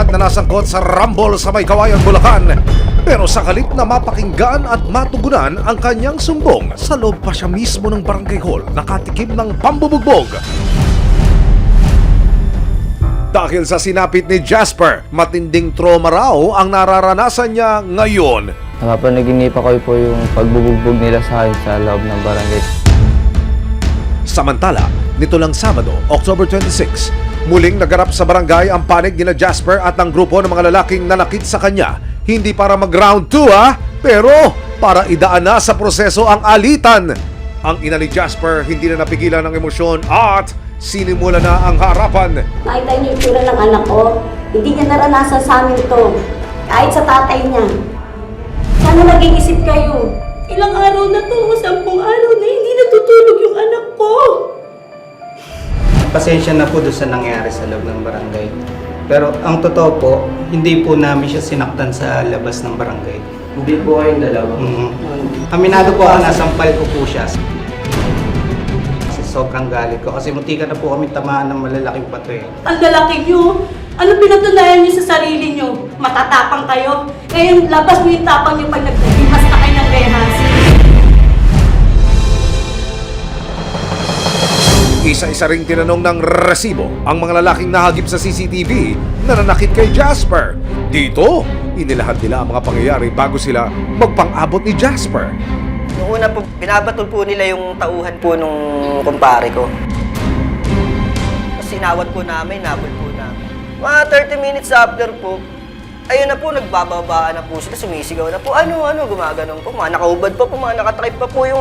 otoridad na nasangkot sa rambol sa May Kawayan, Bulacan. Pero sa halip na mapakinggan at matugunan ang kanyang sumbong, sa loob pa siya mismo ng barangay hall nakatikim ng pambubugbog. Dahil sa sinapit ni Jasper, matinding trauma raw ang nararanasan niya ngayon. Napapanaginipan ko po yung pagbubugbog nila sa akin sa loob ng barangay. Samantala, nito lang Sabado, October 26, muling naganap sa barangay ang panig nina Jasper at ng grupo ng mga lalaking nanakit sa kanya. Hindi para mag-round 2 pero para idaan na sa proseso ang alitan. Ang ina ni Jasper hindi na napigilan ng emosyon at sinimula na ang harapan. Nakita niyo yung itsura ng anak ko. Hindi niya naranasan sa amin to. Kahit sa tatay niya. Sana nag-iisip kayo. Ilang araw na to, 10 araw na hindi natutulog yung anak ko. Pasensya na po doon sa nangyari sa loob ng barangay. Pero ang totoo po, hindi po namin siya sinaktan sa labas ng barangay. Hindi po kayong dalawa. Aminado po ako, nasampal ko po siya. Kasi sobrang galit ko. Kasi muntikan na po kami tamaan ng malalaking bato eh. Ang lalaki niyo. Ano pinatunayan niyo sa sarili niyo? Matatapang kayo. Ngayon, labas mo yung tapang niyo pag nagbihas na kayo ng rehas. Isa-isa ring tinanong ng resibo ang mga lalaking nahagip sa CCTV na nanakit kay Jasper. Dito, inilahad nila ang mga pangyayari bago sila magpang-abot ni Jasper. Noong una po, binabatol po nila yung tauhan po nung kumpare ko. Sinawat po namin, nabol po namin. Mga 30 minutes after po, ayun na po, nagbababaan na po sila, sumisigaw na po. Ano, gumaganon po. Mga nakaubad pa po, mga nakatrip pa po yung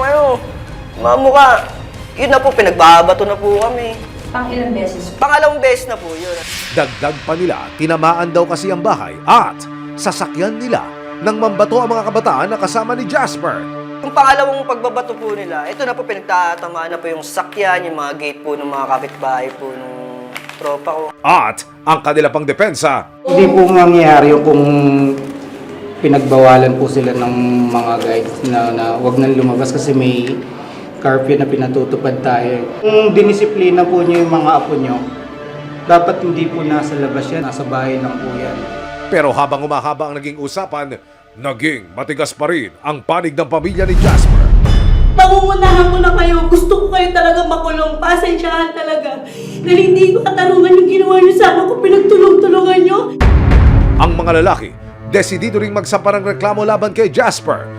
mga mukha. Yun na po, pinagbabato na po kami. Pang-ilang beses? Pangalawang beses na po yun. Dagdag pa nila, tinamaan daw kasi ang bahay at sasakyan nila nang mambato ang mga kabataan na kasama ni Jasper. Yung pangalawang pagbabato po nila, ito na po, pinagtatamaan na po yung sakyan, yung mga gate po ng mga kapitbahay po ng tropa ko. At ang kanila pang depensa, Hindi po mangyayari yung kung pinagbawalan po sila ng mga guides na wag nang lumabas kasi may curfew na pinatutupad tayo. Kung dinisiplina po niyo yung mga apo niyo, dapat hindi po nasa labas yan, nasa bahay lang po yan. pero habang umahaba ang naging usapan, naging matigas pa rin ang panig ng pamilya ni Jasper. Pangungunahan ko na kayo. Gusto ko kayo talaga makulong. Pasensyahan talaga. Dahil hindi ko katarungan yung ginawa niyo sa akin ko. Pinagtulong-tulungan niyo. Ang mga lalaki, desidido ring magsampa ng reklamo laban kay Jasper.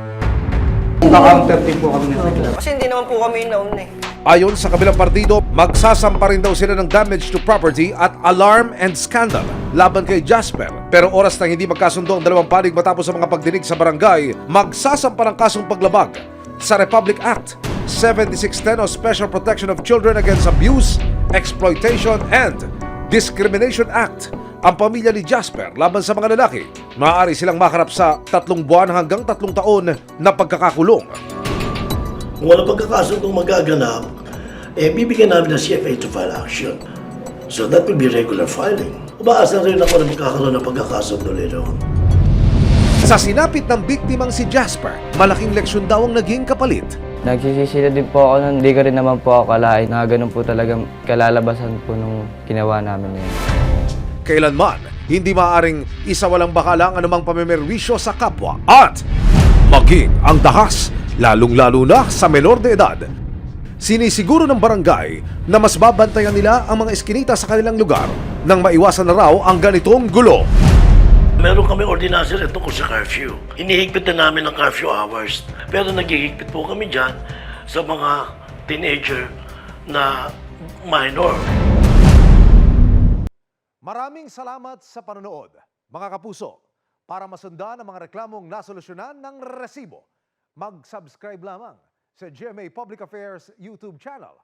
Naka-counter din po kami ng reklamo. Kasi hindi naman po kami inauna eh. Ayon sa kabilang partido, magsasampa rin daw sila ng damage to property at alarm and scandal laban kay Jasper. Pero oras na hindi magkasundo ang dalawang panig matapos sa mga pagdinig sa barangay, magsasampa ng kasong paglabag sa Republic Act 7610 o Special Protection of Children Against Abuse, Exploitation and Discrimination Act ang pamilya ni Jasper laban sa mga lalaki. Maaari silang makarap sa 3 buwan hanggang 3 taon na pagkakakulong. Kung walang pagkakasundong magaganap, bibigyan namin ng CFA to file action. So that will be regular filing. Umaasa rin ako na magkakaroon ng pagkakasundo later on. Sa sinapit ng biktimang si Jasper, malaking leksyon daw ang naging kapalit. Nagsisisi na din po ako nun. Hindi ko rin naman po ako kalain na ganun po talaga kalalabasan po nung ginawa namin ngayon. Kailanman, hindi maaaring isawalang bakala ang anumang pamimerwisyo sa kapwa at maging ang dahas, lalong-lalo na sa menor de edad. Sinisiguro ng barangay na mas babantayan nila ang mga eskinita sa kanilang lugar nang maiwasan na raw ang ganitong gulo. Meron kami ordinansa rin tungkol sa curfew. Hinihigpit na namin ang curfew hours. Pero naghihigpit po kami dyan sa mga teenager na minor. Maraming salamat sa panonood, mga kapuso. Para masundan ang mga reklamong nasolusyonan ng resibo, mag-subscribe lamang sa GMA Public Affairs YouTube channel